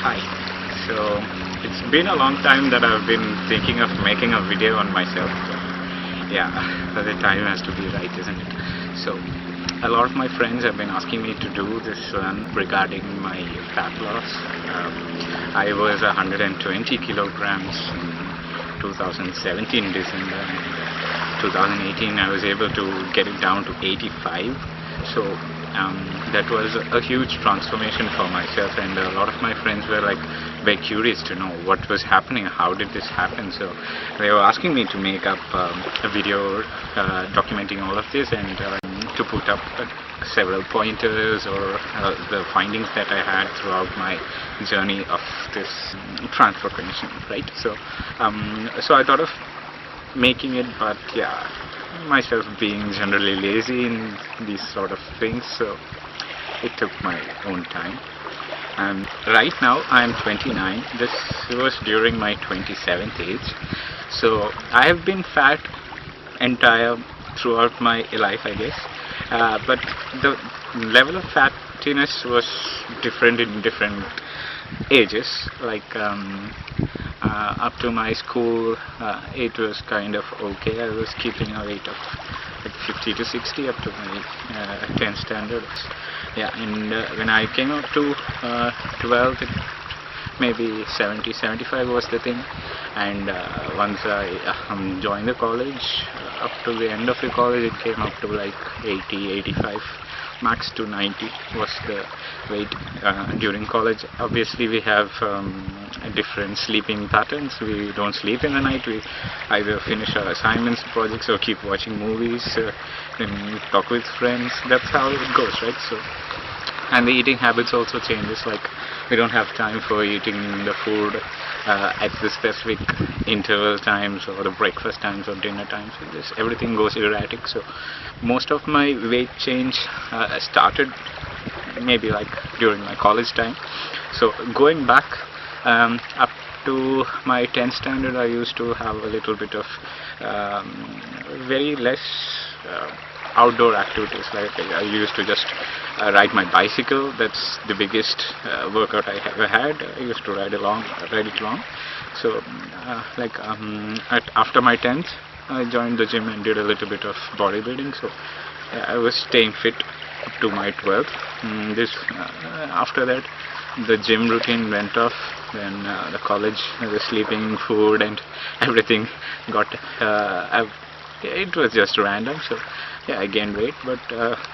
Hi. So it's been a long time that I've been thinking of making a video on myself. Yeah, the time has to be right, isn't it? So a lot of my friends have been asking me to do this one regarding my fat loss. I was 120 kilograms in 2017 December, and 2018 I was able to get it down to 85. So that was a huge transformation for myself, and a lot of my friends were like very curious to know what was happening, how did this happen. So they were asking me to make up a video documenting all of this, and to put up several pointers or the findings that I had throughout my journey of this transformation, right? So I thought of making it, but yeah, myself being generally lazy in these sort of things, so it took my own time. And right now I'm 29. This was during my 27th age, so I have been fat throughout my life, I guess, but the level of fattiness was different in different ages. Like up to my school, it was kind of okay. I was keeping a weight of like 50 to 60 up to my 10th standard. Yeah, and when I came up to 12th, maybe 70, 75 was the thing. And once I joined the college, up to the end of the college, it came up to like 80, 85. Max to 90 was the weight during college. Obviously we have different sleeping patterns. We don't sleep in the night. We either finish our assignments, projects, or keep watching movies, then talk with friends. That's how it goes, right? So, and the eating habits also changes. Like we don't have time for eating the food at the specific interval times or the breakfast times or dinner times. Everything goes erratic. So most of my weight change started maybe like during my college time. So going back up to my 10th standard, I used to have a little bit of very less outdoor activities. Like I used to just ride my bicycle. That's the biggest workout I ever had. I used to ride it long. So after my 10th, I joined the gym and did a little bit of bodybuilding. So I was staying fit up to my 12th. After that, the gym routine went off. Then the college, the sleeping, food, and everything got. It was just random. So yeah, I gained weight. But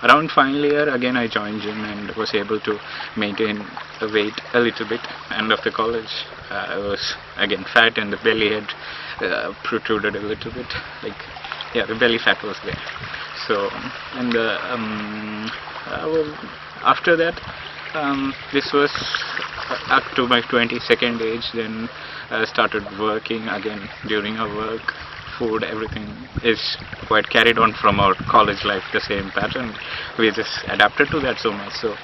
around final year, again I joined gym and was able to maintain the weight a little bit. End of the college, I was again fat, and the belly had protruded a little bit. Like yeah, the belly fat was there. So and after that, this was up to my 22nd age. Then I started working again. During our work, food, everything is quite carried on from our college life, the same pattern. We just adapted to that so much. So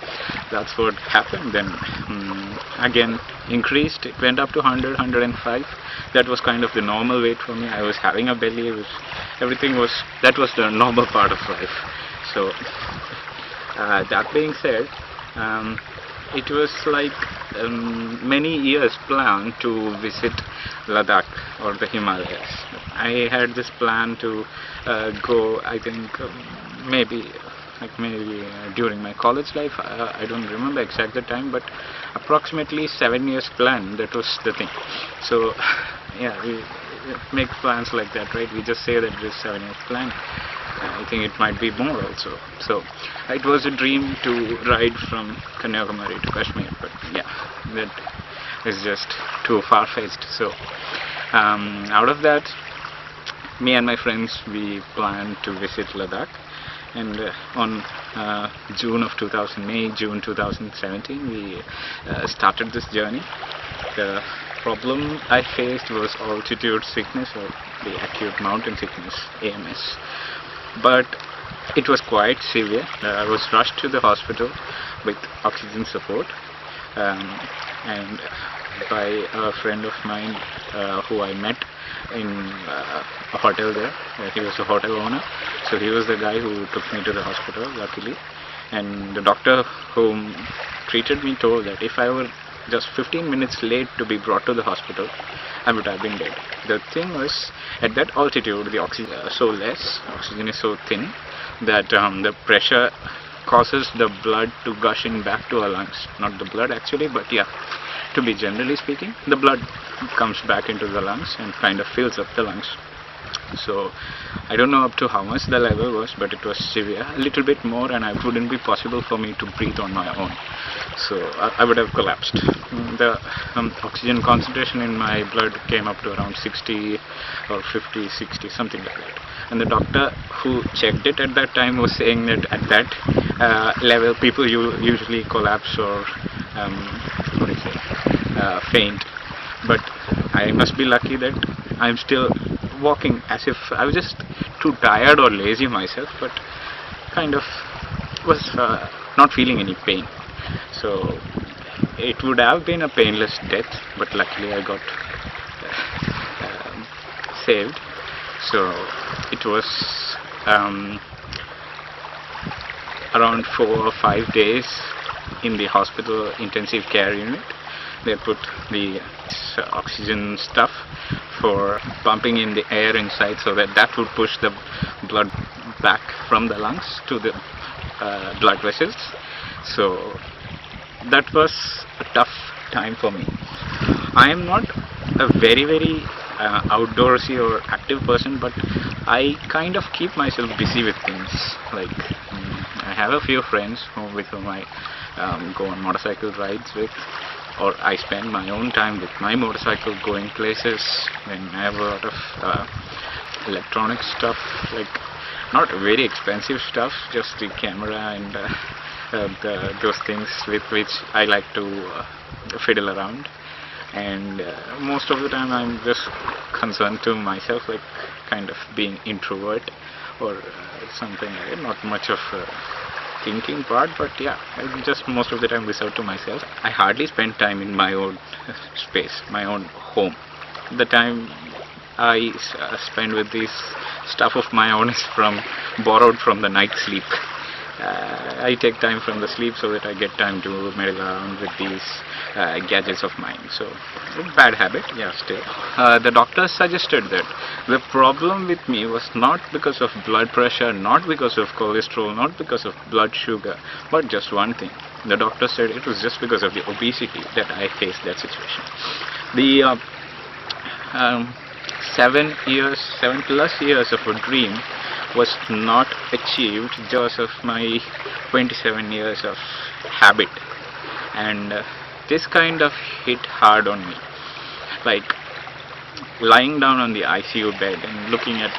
that's what happened. Then again increased. It went up to 100, 105. That was kind of the normal weight for me. I was having a belly. That was the normal part of life. So that being said, it was like many years plan to visit Ladakh or the Himalayas. I had this plan to go, I think maybe during my college life. I don't remember exact the time, but approximately 7 years plan. That was the thing. So yeah, we make plans like that, right? We just say that this 7 years plan. I think it might be more also. So it was a dream to ride from Kanyakumari to Kashmir, but yeah, that is just too far-fetched. So out of that, me and my friends, we planned to visit Ladakh, and on June 2017, we started this journey. The problem I faced was altitude sickness, or the acute mountain sickness, AMS. But it was quite severe. I was rushed to the hospital with oxygen support, and by a friend of mine who I met in a hotel there. He was a hotel owner, so he was the guy who took me to the hospital, luckily. And the doctor who treated me told that if I were just 15 minutes late to be brought to the hospital, I would have been dead. The thing was, at that altitude, the oxygen is so less, oxygen is so thin, that the pressure causes the blood to gush in back to our lungs. Not the blood actually, but yeah, to be generally speaking, the blood comes back into the lungs and kind of fills up the lungs. So I don't know up to how much the level was, but it was severe, a little bit more, and it wouldn't be possible for me to breathe on my own. So I would have collapsed. The oxygen concentration in my blood came up to around 60 or 50, 60, something like that. And the doctor who checked it at that time was saying that at that level people usually collapse or faint. But I must be lucky that I'm still walking, as if I was just too tired or lazy myself, but kind of was not feeling any pain. So it would have been a painless death, but luckily I got saved. So it was around 4 or 5 days in the hospital intensive care unit. They put the oxygen stuff for pumping in the air inside, so that would push the blood back from the lungs to the blood vessels. So that was a tough time for me. I am not a very outdoorsy or active person, but I kind of keep myself busy with things. Like I have a few friends with whom I go on motorcycle rides with, or I spend my own time with my motorcycle going places when I have a lot of electronic stuff, like not very expensive stuff, just the camera and those things with which I like to fiddle around. And most of the time I'm just concerned to myself, like kind of being introvert or something, not much of thinking part, but yeah, I just most of the time miss out to myself. I hardly spend time in my own space, my own home. The time I spend with this stuff of my own is borrowed from the night sleep. I take time from the sleep so that I get time to meddle around with these gadgets of mine. So, bad habit, yeah, still. The doctor suggested that the problem with me was not because of blood pressure, not because of cholesterol, not because of blood sugar, but just one thing. The doctor said it was just because of the obesity that I faced that situation. The 7+ years of a dream was not achieved because of my 27 years of habit, and this kind of hit hard on me. Like lying down on the ICU bed and looking at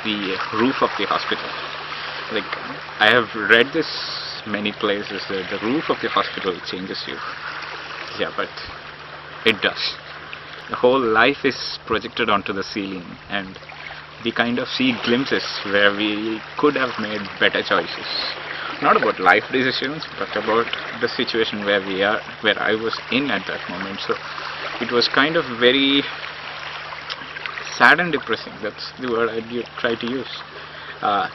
the roof of the hospital. Like I have read this many places that the roof of the hospital changes you. Yeah, but it does. The whole life is projected onto the ceiling, and we kind of see glimpses where we could have made better choices. Not about life decisions, but about the situation where we are, where I was in at that moment. So it was kind of very sad and depressing. That's the word I try to use.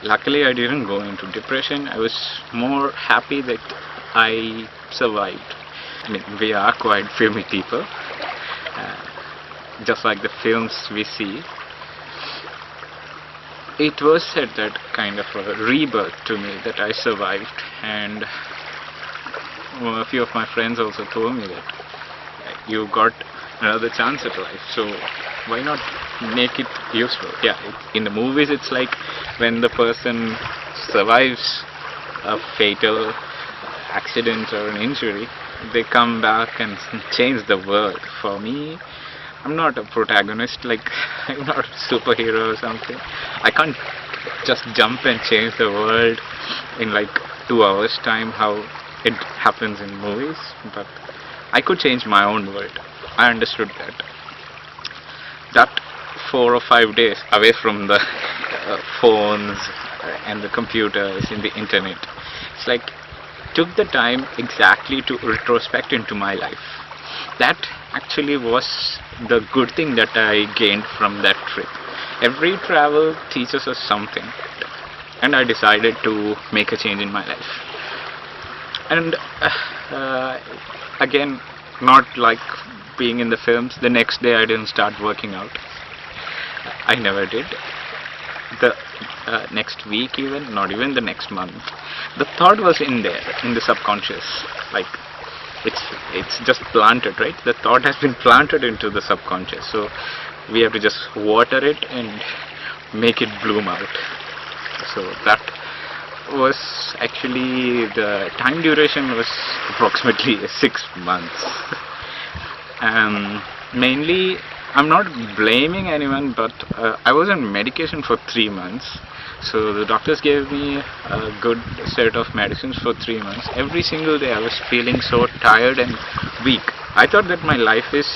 Luckily I didn't go into depression. I was more happy that I survived. I mean, we are quite filmy people, just like the films we see. It was at that kind of a rebirth to me that I survived, and a few of my friends also told me that you got another chance at life, so why not make it useful? Yeah, in the movies it's like when the person survives a fatal accident or an injury, they come back and change the world. For me, I'm not a protagonist, like I'm not a superhero or something. I can't just jump and change the world in like 2 hours time how it happens in movies, but I could change my own world. I understood that. That 4 or 5 days away from the phones and the computers and the internet, it's like took the time exactly to retrospect into my life. That actually was the good thing that I gained from that trip. Every travel teaches us something, and I decided to make a change in my life. And again, not like being in the films. The next day I didn't start working out. I never did. The next week, even not even the next month, the thought was in there, in the subconscious. Like it's just planted, right? The thought has been planted into the subconscious, so we have to just water it and make it bloom out. So that was actually, the time duration was approximately 6 months. Mainly, I'm not blaming anyone, but I was on medication for 3 months. So the doctors gave me a good set of medicines for 3 months. Every single day I was feeling so tired and weak. I thought that my life is,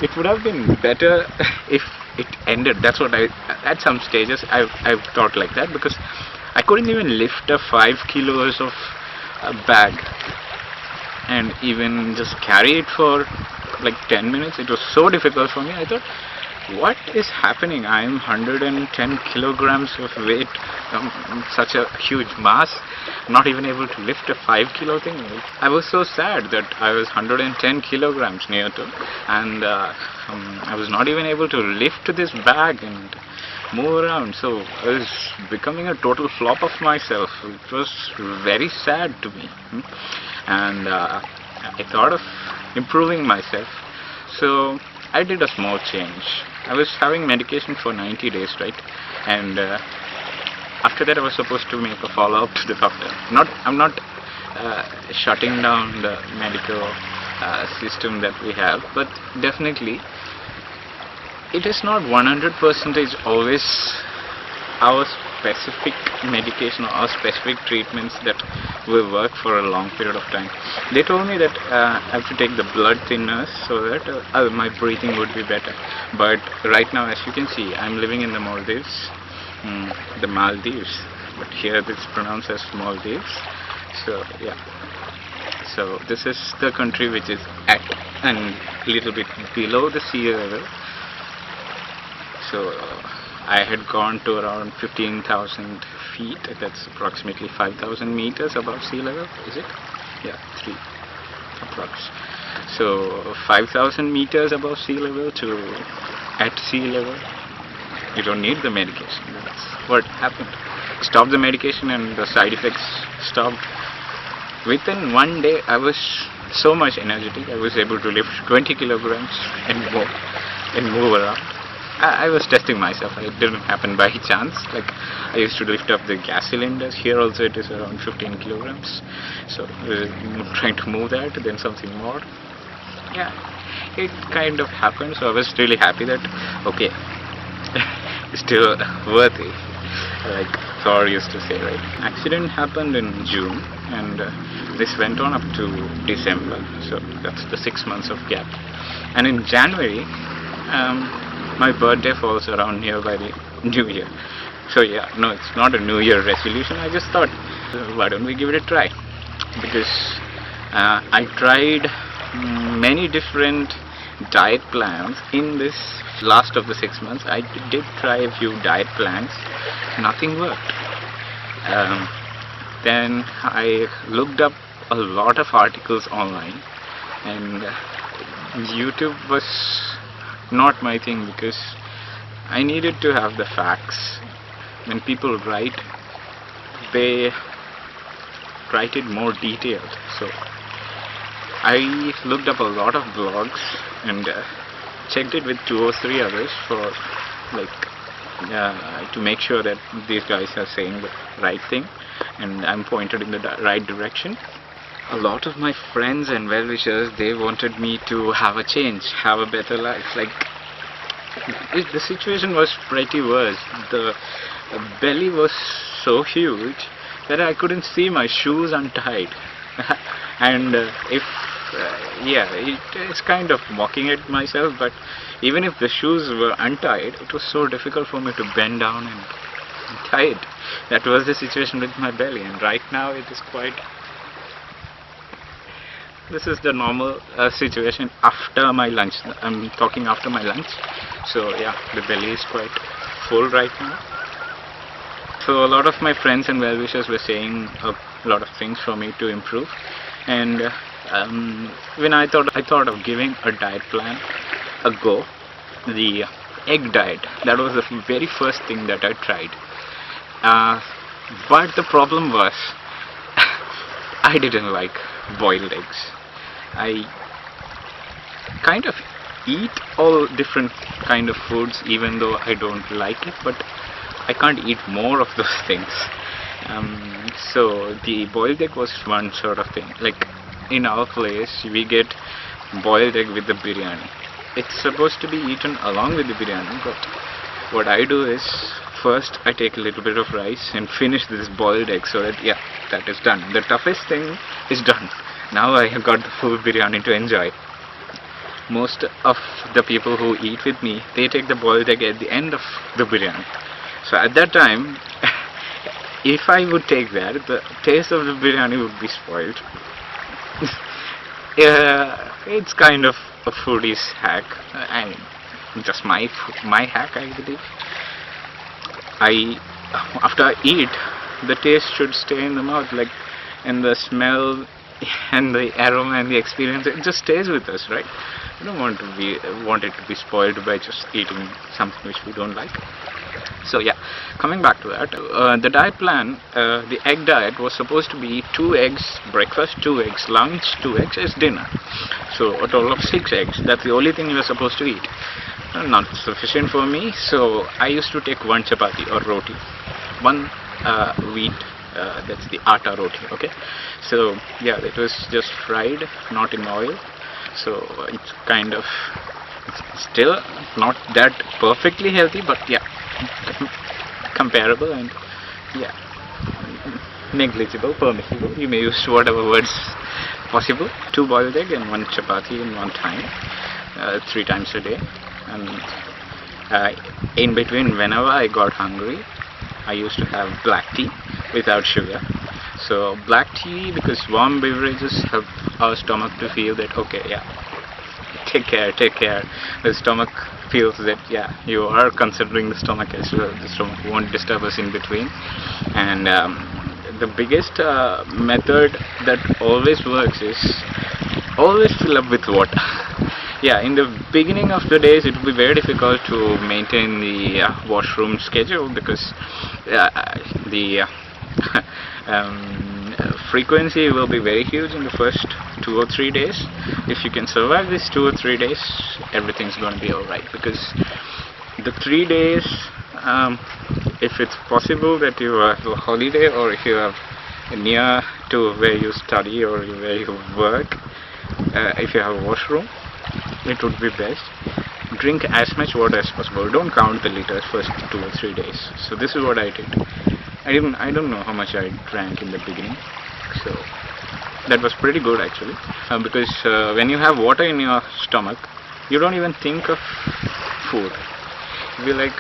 it would have been better if it ended. That's what at some stages I've thought like that, because I couldn't even lift a 5 kilos of a bag and even just carry it for like 10 minutes. It was so difficult for me. I thought, what is happening? I am 110 kilograms of weight, such a huge mass, not even able to lift a 5 kilo thing. I was so sad that I was 110 kilograms near to, and I was not even able to lift this bag and move around. So I was becoming a total flop of myself. It was very sad to me, and I thought of improving myself. So I did a small change. I was having medication for 90 days, right? And after that I was supposed to make a follow-up to the doctor. I'm not shutting down the medical system that we have, but definitely it is not 100% always our specific medication or our specific treatments that will work for a long period of time. They told me that I have to take the blood thinners so that my breathing would be better. But right now, as you can see, I'm living in the Maldives, but here it's pronounced as Maldives. So yeah, so this is the country which is at and little bit below the sea level. So I had gone to around 15,000 feet. That's approximately 5,000 meters above sea level. Is it? Yeah, 3 approx. So 5,000 meters above sea level to at sea level, you don't need the medication. That's what happened. Stop the medication and the side effects stopped. Within 1 day, I was so much energetic. I was able to lift 20 kilograms and more and move around. I was testing myself. It didn't happen by chance. Like, I used to lift up the gas cylinders. Here also it is around 15 kilograms. So trying to move that, then something more. Yeah, it kind of happened. So I was really happy that, okay, it's still worthy, like Thor used to say, right? Accident happened in June, and this went on up to December. So that's the 6 months of gap. And in January, my birthday falls around nearby the New Year. So yeah, no, it's not a New Year resolution. I just thought, why don't we give it a try? Because I tried many different diet plans in this last of the 6 months. I did try a few diet plans. Nothing worked. Then I looked up a lot of articles online, and YouTube was not my thing, because I needed to have the facts. When people write, they write it more detailed. So I looked up a lot of blogs and checked it with 2 or 3 others for to make sure that these guys are saying the right thing and I'm pointed in the right direction. A lot of my friends and well-wishers, they wanted me to have a change, have a better life. Like, the situation was pretty worse. The belly was so huge that I couldn't see my shoes untied. And it's kind of mocking at myself, but even if the shoes were untied, it was so difficult for me to bend down and tie it. That was the situation with my belly, and right now it is quite... This is the normal situation after my lunch. I'm talking after my lunch. So yeah, the belly is quite full right now. So a lot of my friends and well-wishers were saying a lot of things for me to improve, and When I thought of giving a diet plan a go, the egg diet, that was the very first thing that I tried. Uh, but the problem was I didn't like boiled eggs. I kind of eat all different kind of foods even though I don't like it, but I can't eat more of those things. So the boiled egg was one sort of thing. Like in our place, we get boiled egg with the biryani. It's supposed to be eaten along with the biryani, but what I do is first I take a little bit of rice and finish this boiled egg so that that is done. The toughest thing is done. Now I have got the full biryani to enjoy. Most of the people who eat with me, they take the boiled egg at the end of the biryani. So at that time, if I would take that, the taste of the biryani would be spoiled. It's kind of a foodie's hack. I mean, just my hack, I believe. After I eat, the taste should stay in the mouth, like, and the smell and the aroma and the experience, it just stays with us, right? We don't want it to be spoiled by just eating something which we don't like. So yeah, coming back to that, the diet plan, the egg diet was supposed to be 2 eggs breakfast, 2 eggs lunch, 2 eggs as dinner. So a total of 6 eggs. That's the only thing you are supposed to eat. Not sufficient for me, so I used to take 1 chapati or roti, 1 wheat, that's the atta roti. Okay, so yeah, it was just fried, not in oil. So it's kind of, it's still not that perfectly healthy, but yeah, comparable and yeah, negligible, permissible. You may use whatever words possible. 2 boiled egg and 1 chapati in one time, 3 times a day. And in between, whenever I got hungry, I used to have black tea without sugar. So black tea, because warm beverages help our stomach to feel that okay, yeah, take care. The stomach feels that yeah, you are considering the stomach as well. The stomach won't disturb us in between. And the biggest method that always works is always fill up with water. Yeah, in the beginning of the days it will be very difficult to maintain the washroom schedule, because the frequency will be very huge in the first 2 or 3 days. If you can survive these 2 or 3 days, everything's going to be alright, because the 3 days, if it's possible that you have a holiday, or if you have near to where you study or where you work, if you have a washroom, it would be best. Drink as much water as possible. Don't count the liters first 2 or 3 days. So this is what I did. I don't know how much I drank in the beginning, so that was pretty good actually, because when you have water in your stomach, you don't even think of food. You'll be like,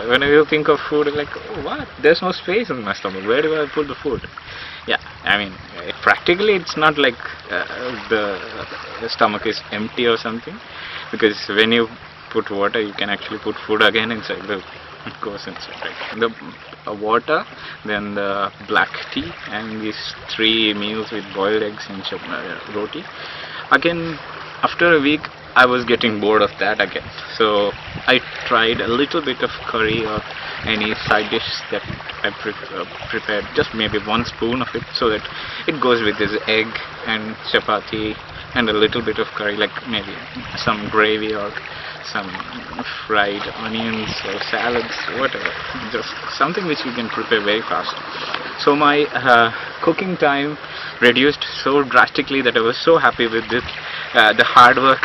when you think of food, you're like, oh, what? There's no space in my stomach. Where do I put the food? Yeah, I mean, practically it's not like the stomach is empty or something, because when you put water, you can actually put food again inside. It goes inside, right? The water, then the black tea, and these 3 meals with boiled eggs and roti. Again, after a week, I was getting bored of that again. So I tried a little bit of curry or any side dish that I prepared, just maybe 1 spoon of it, so that it goes with this egg and chapati and a little bit of curry, like maybe some gravy or some fried onions or salads, whatever, just something which you can prepare very fast. So my cooking time reduced so drastically that I was so happy with it. The hard work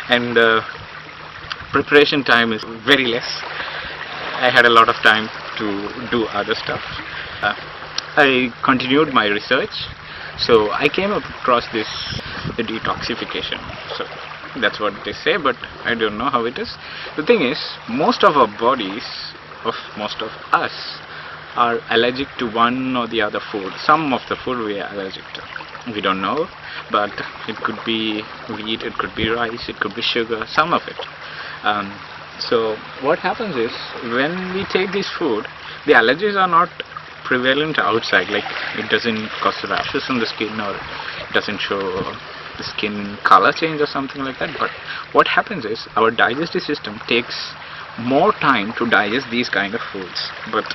and the preparation time is very less. I had a lot of time to do other stuff. I continued my research, so I came across the detoxification. So that's what they say, but I don't know how it is. The thing is, most of our bodies, of most of us, are allergic to one or the other food. Some of the food we are allergic to. We don't know, but it could be wheat, it could be rice, it could be sugar, some of it. So what happens is, when we take this food, the allergies are not prevalent outside, like it doesn't cause rashes on the skin, or it doesn't show the skin color change or something like that. But what happens is our digestive system takes more time to digest these kind of foods, but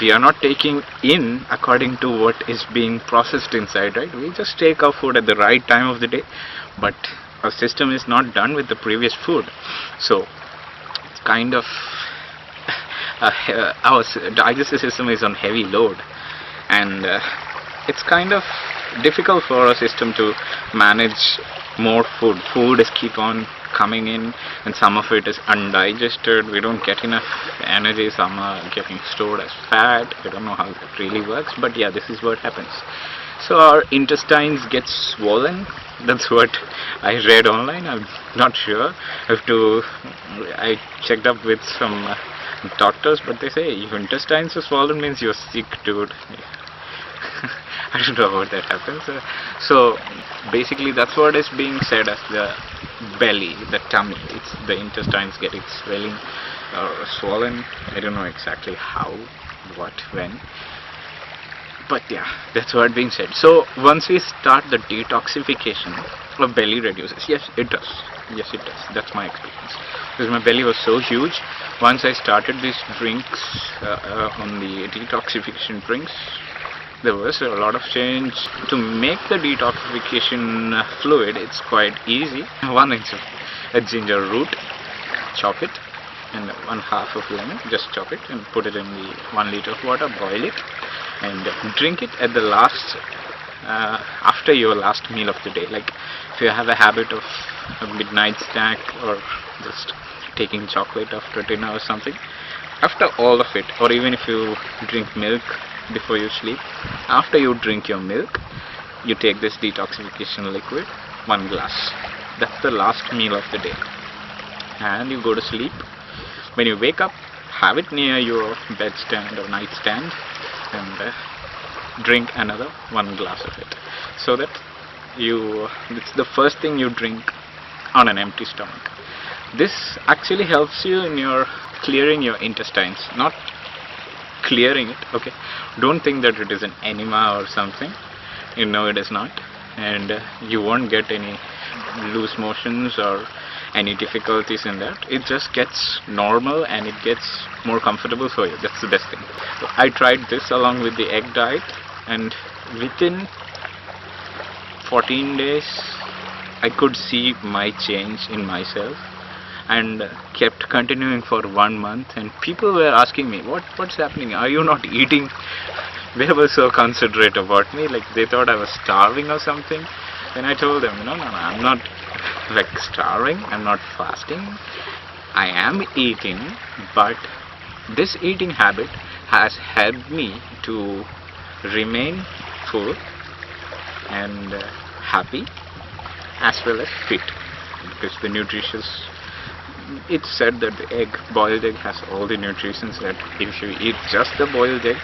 we are not taking in according to what is being processed inside, right? We just take our food at the right time of the day, but our system is not done with the previous food. So it's kind of our digestive system is on heavy load, and it's kind of difficult for our system to manage more food. Food is keep on coming in, and some of it is undigested. We don't get enough energy. Some are getting stored as fat. I don't know how it really works, but yeah, this is what happens. So our intestines get swollen. That's what I read online. I'm not sure. I checked up with some doctors, but they say your intestines are swollen means you're sick, dude. I don't know how that happens. So basically that's what is being said as the belly, the tummy. It's the intestines getting swelling or swollen. I don't know exactly how, what, when, but yeah, that's what being said. So once we start the detoxification, our belly reduces. Yes, it does. Yes, it does. That's my experience, because my belly was so huge. Once I started these drinks, on the detoxification drinks, there was a lot of change. To make the detoxification fluid, it's quite easy. 1 inch of a ginger root, chop it, and 1/2 of lemon, just chop it and put it in the 1 liter of water, boil it, and drink it at the last, after your last meal of the day. Like if you have a habit of a midnight snack or just taking chocolate after dinner or something, after all of it, or even if you drink milk before you sleep, after you drink your milk, you take this detoxification liquid, 1 glass. That's the last meal of the day, and you go to sleep. When you wake up, have it near your bedstand or nightstand, and drink another 1 glass of it, so that it's the first thing you drink on an empty stomach. This actually helps you in your clearing your intestines, not clearing it. Okay, don't think that it is an enema or something. You know it is not, and you won't get any loose motions or any difficulties in that. It just gets normal and it gets more comfortable for you. That's the best thing. So I tried this along with the egg diet, and within 14 days I could see my change in myself, and kept continuing for 1 month, and people were asking me, what's happening, are you not eating? They were so considerate about me, like they thought I was starving or something. Then I told them, no, I'm not like starving, I'm not fasting, I am eating, but this eating habit has helped me to remain full and happy, as well as fit, because the nutritious, it's said that the boiled egg has all the nutrients that if you eat just the boiled egg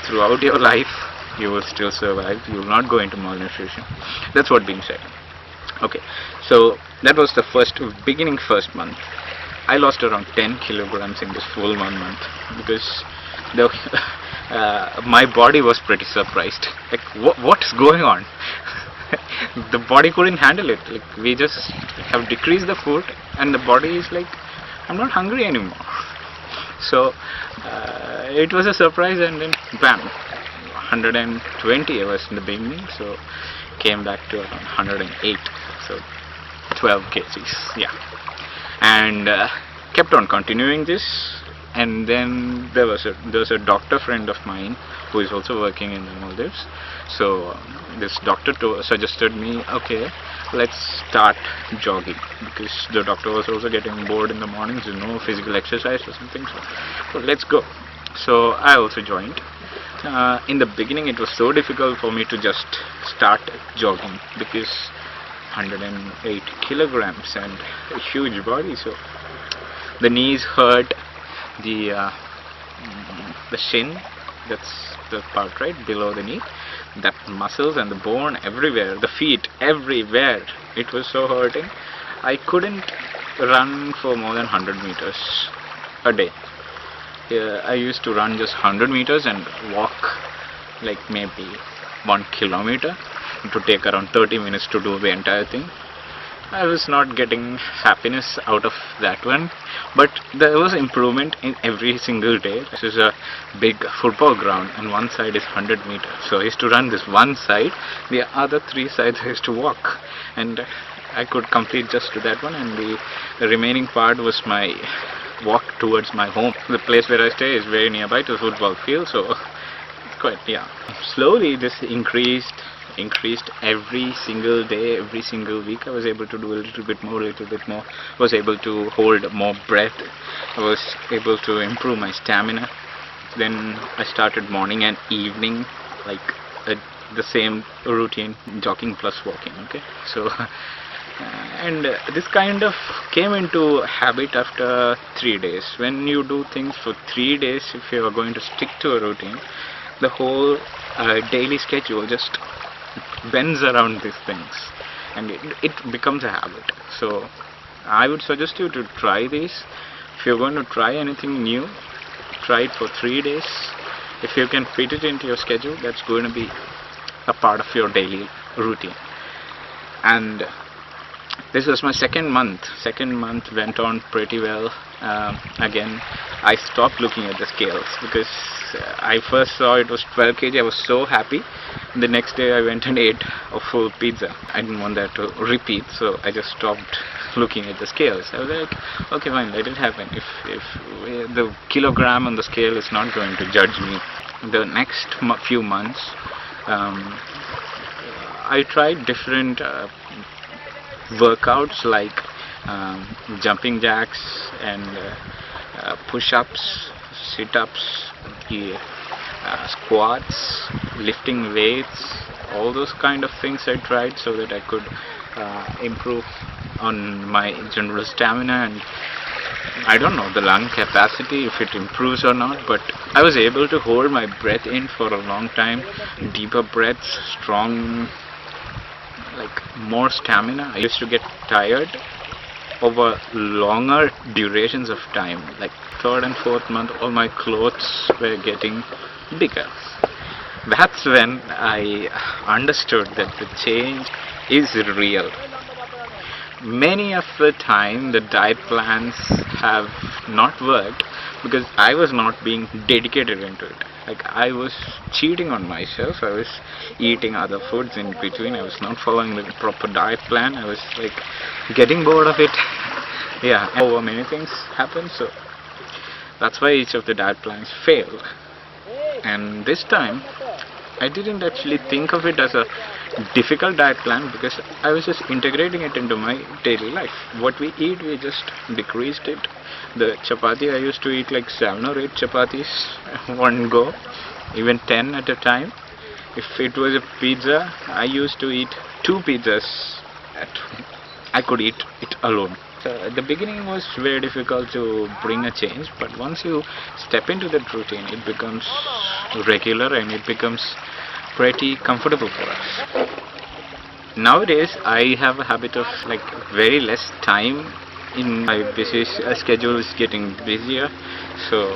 throughout your life, you will still survive, you will not go into malnutrition. That's what being said. Okay, so that was the first month. I lost around 10 kilograms in this full 1 month, because my body was pretty surprised. Like, what's going on? The body couldn't handle it. Like, we just have decreased the food, and the body is like, I'm not hungry anymore. So it was a surprise, and then bam, 120 I was in the beginning, so came back to around 108, so 12 kgs, yeah, and kept on continuing this. And then there was a doctor friend of mine who is also working in the Maldives. So this doctor suggested me, okay, let's start jogging, because the doctor was also getting bored in the mornings, physical exercise or something. So let's go. So I also joined. In the beginning it was so difficult for me to just start jogging, because 108 kilograms and a huge body, so the knees hurt, the shin, that's the part right below the knee, that muscles and the bone everywhere, the feet everywhere, it was so hurting. I couldn't run for more than 100 meters a day. I used to run just 100 meters and walk like maybe 1 kilometer. to take around 30 minutes to do the entire thing. I was not getting happiness out of that one, but there was improvement in every single day. This is a big football ground and one side is 100 meters. So I used to run this one side, the other 3 sides I used to walk, and I could complete just to that one, and the remaining part was my walk towards my home. The place where I stay is very nearby to the football field, so it's quite, yeah. Slowly this increased every single day, every single week. I was able to do a little bit more, I was able to hold more breath, I was able to improve my stamina. Then I started morning and evening, like the same routine, jogging plus walking. Okay, so and this kind of came into habit after 3 days. When you do things for 3 days, if you are going to stick to a routine, the whole daily schedule just bends around these things, and it becomes a habit. So I would suggest you to try this. If you're going to try anything new, try it for 3 days. If you can fit it into your schedule, that's going to be a part of your daily routine. And this was my second month went on pretty well. Again, I stopped looking at the scales because I first saw it was 12 kg. I was so happy. The next day I went and ate a full pizza. I didn't want that to repeat, so I just stopped looking at the scales. I was like, okay, fine, let it happen. If the kilogram on the scale is not going to judge me. The next few months, I tried different workouts like jumping jacks and push-ups, sit-ups, squats, lifting weights, all those kind of things I tried so that I could improve on my general stamina and I don't know the lung capacity, if it improves or not, but I was able to hold my breath in for a long time, deeper breaths, strong, like more stamina. I used to get tired over longer durations of time, like 3rd and 4th month all my clothes were getting bigger. That's when I understood that the change is real. Many of the time the diet plans have not worked because I was not being dedicated into it. Like I was cheating on myself, I was eating other foods in between, I was not following the proper diet plan, I was like getting bored of it. Yeah, over many things happened, so that's why each of the diet plans failed. And this time I didn't actually think of it as a difficult diet plan because I was just integrating it into my daily life. What we eat, we just decreased it. The chapati, I used to eat like 7 or 8 chapatis one go, even 10 at a time. If it was a pizza, I used to eat 2 pizzas I could eat it alone. At the beginning was very difficult to bring a change, but once you step into that routine, it becomes regular and it becomes pretty comfortable for us. Nowadays I have a habit of like very less time in my busy schedule is getting busier, so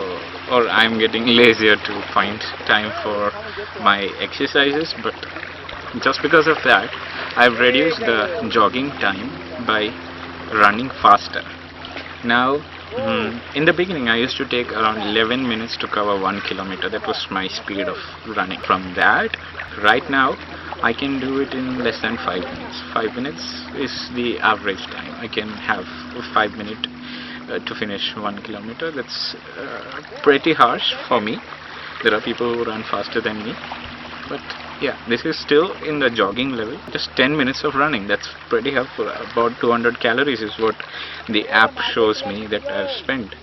or I'm getting lazier to find time for my exercises, but just because of that I've reduced the jogging time by running faster. Now in the beginning I used to take around 11 minutes to cover 1 kilometer. That was my speed of running. From that, right now I can do it in less than 5 minutes. 5 minutes is the average time. I can have 5 minutes to finish 1 kilometer. That's pretty harsh for me. There are people who run faster than me, but yeah, this is still in the jogging level. Just 10 minutes of running, that's pretty helpful. About 200 calories is what the app shows me that I've spent.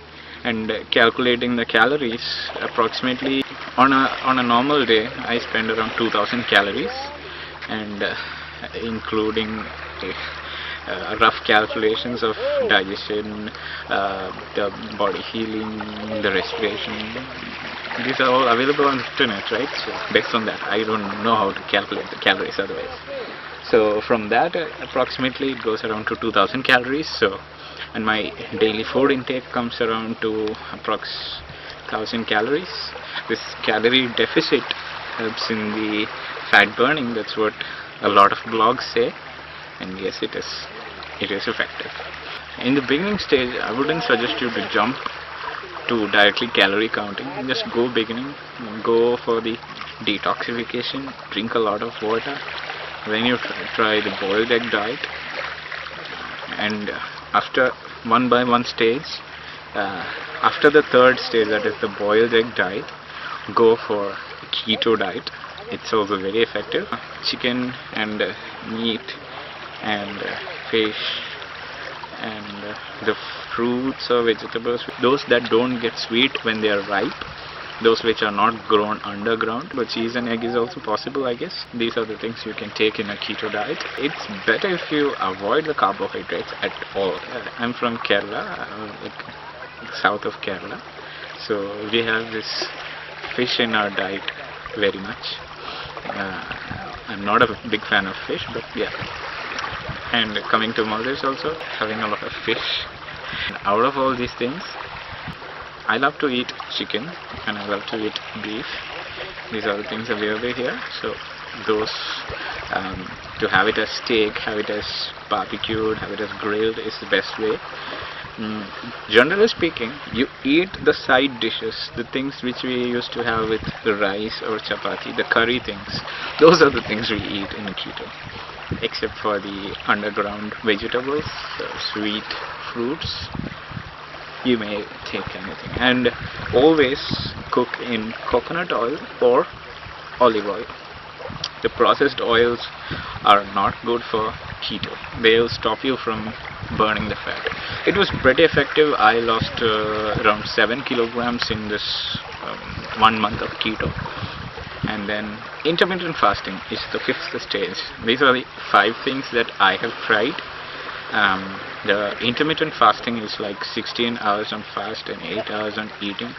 And calculating the calories, approximately on a normal day I spend around 2000 calories, and including rough calculations of digestion, the body healing, the respiration. These are all available on the internet, right? So based on that, I don't know how to calculate the calories otherwise. So from that, approximately it goes around to 2000 calories. So, and my daily food intake comes around to approx 1000 calories. This calorie deficit helps in the fat burning. That's what a lot of blogs say, and yes, it is effective. In the beginning stage, I wouldn't suggest you to jump to directly calorie counting. Just go beginning, go for the detoxification, drink a lot of water. Then you try the boiled egg diet, and after one by one stage, after the third stage, that is the boiled egg diet, go for keto diet. It's also very effective. Chicken and meat and fish and the fruits or vegetables, those that don't get sweet when they are ripe, those which are not grown underground, but cheese and egg is also possible, I guess. These are the things you can take in a keto diet. It's better if you avoid the carbohydrates at all. I'm from Kerala, like south of Kerala, so we have this fish in our diet very much. I'm not a big fan of fish, but yeah. And coming to Maldives also, having a lot of fish. And out of all these things, I love to eat chicken and I love to eat beef. These are the things available here. So those, to have it as steak, have it as barbecued, have it as grilled is the best way. Generally speaking, you eat the side dishes, the things which we used to have with the rice or chapati, the curry things. Those are the things we eat in keto, except for the underground vegetables, sweet fruits. You may take anything, and always cook in coconut oil or olive oil. The processed oils are not good for keto. They'll stop you from burning the fat. It was pretty effective. I lost around 7 kilograms in this 1 month of keto. And then intermittent fasting is the 5th stage. These are the 5 things that I have tried. The intermittent fasting is like 16 hours on fast and 8 hours on eating.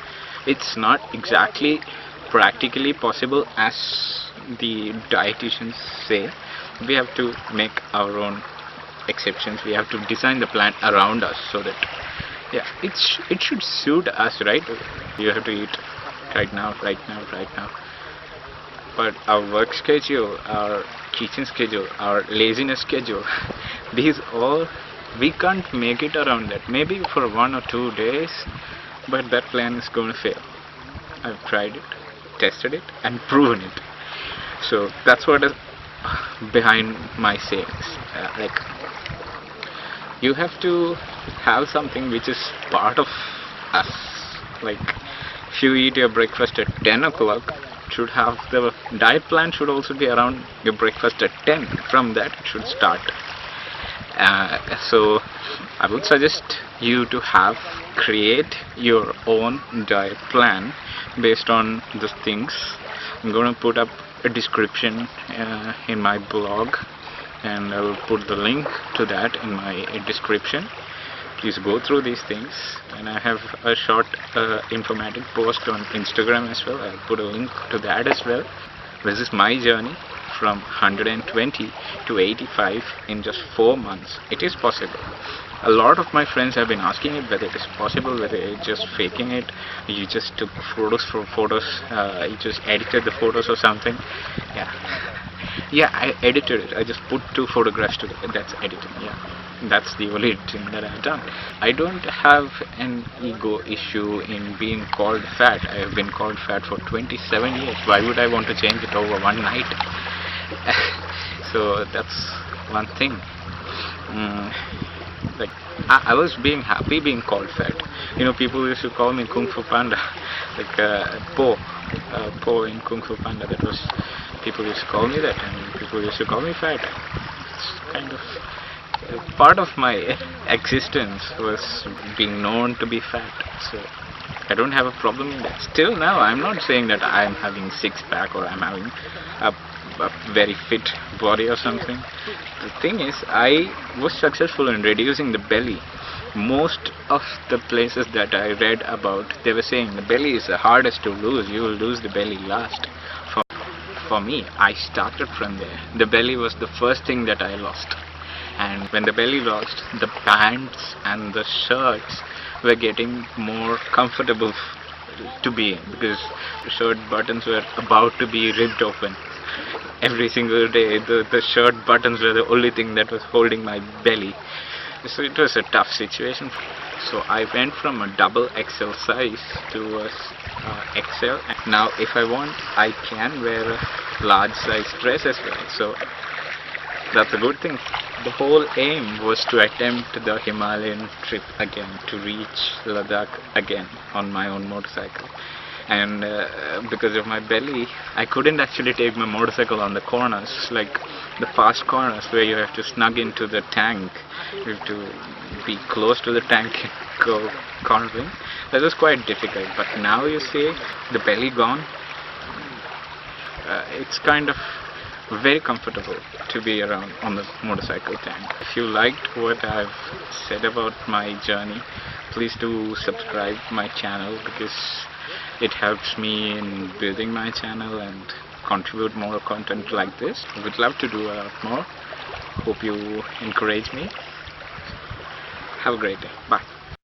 It's not exactly practically possible as the dietitians say. We have to make our own exceptions. We have to design the plan around us so that, yeah, it should suit us, right? You have to eat right now. But our work schedule, our kitchen schedule, our laziness schedule, these all, we can't make it around that. Maybe for 1 or 2 days, but that plan is going to fail. I've tried it, tested it, and proven it. So that's what is behind my sayings. Like, you have to have something which is part of us. Like, if you eat your breakfast at 10 o'clock, should have the diet plan should also be around your breakfast at 10. From that it should start. So I would suggest you to create your own diet plan based on the things. I'm going to put up a description in my blog, and I will put the link to that in my description. Please go through these things, and I have a short informative post on Instagram as well. I'll put a link to that as well. This is my journey from 120 to 85 in just 4 months. It is possible. A lot of my friends have been asking it whether it is possible, whether you're just faking it, you just took photos for photos, you just edited the photos or something. Yeah, I edited it. I just put 2 photographs together. That's editing. Yeah, that's the only thing that I've done. I don't have an ego issue in being called fat. I have been called fat for 27 years. Why would I want to change it over one night? So that's one thing. Like, I was being happy being called fat. You know, people used to call me Kung Fu Panda, like Po in Kung Fu Panda. That was, people used to call me that, and people used to call me fat. It's kind of part of my existence was being known to be fat. So I don't have a problem in that. Still now, I'm not saying that I'm having 6-pack or I'm having a very fit body or something. The thing is, I was successful in reducing the belly. Most of the places that I read about, they were saying the belly is the hardest to lose. You will lose the belly last. For me, I started from there. The belly was the first thing that I lost. And when the belly lost, the pants and the shirts were getting more comfortable to be in, because the shirt buttons were about to be ripped open. every single day. The shirt buttons were the only thing that was holding my belly. So it was a tough situation. So I went from a double XL size to a XL. Now if I want, I can wear a large size dress as well. So that's a good thing. The whole aim was to attempt the Himalayan trip again, to reach Ladakh again on my own motorcycle. And because of my belly, I couldn't actually take my motorcycle on the corners, like the fast corners where you have to snug into the tank. You have to be close to the tank and go cornering. That was quite difficult. But now you see the belly gone. It's kind of very comfortable to be around on the motorcycle tank. If you liked what I've said about my journey, please do subscribe my channel, because it helps me in building my channel and contribute more content like this. I would love to do a lot more. Hope you encourage me. Have a great day. Bye.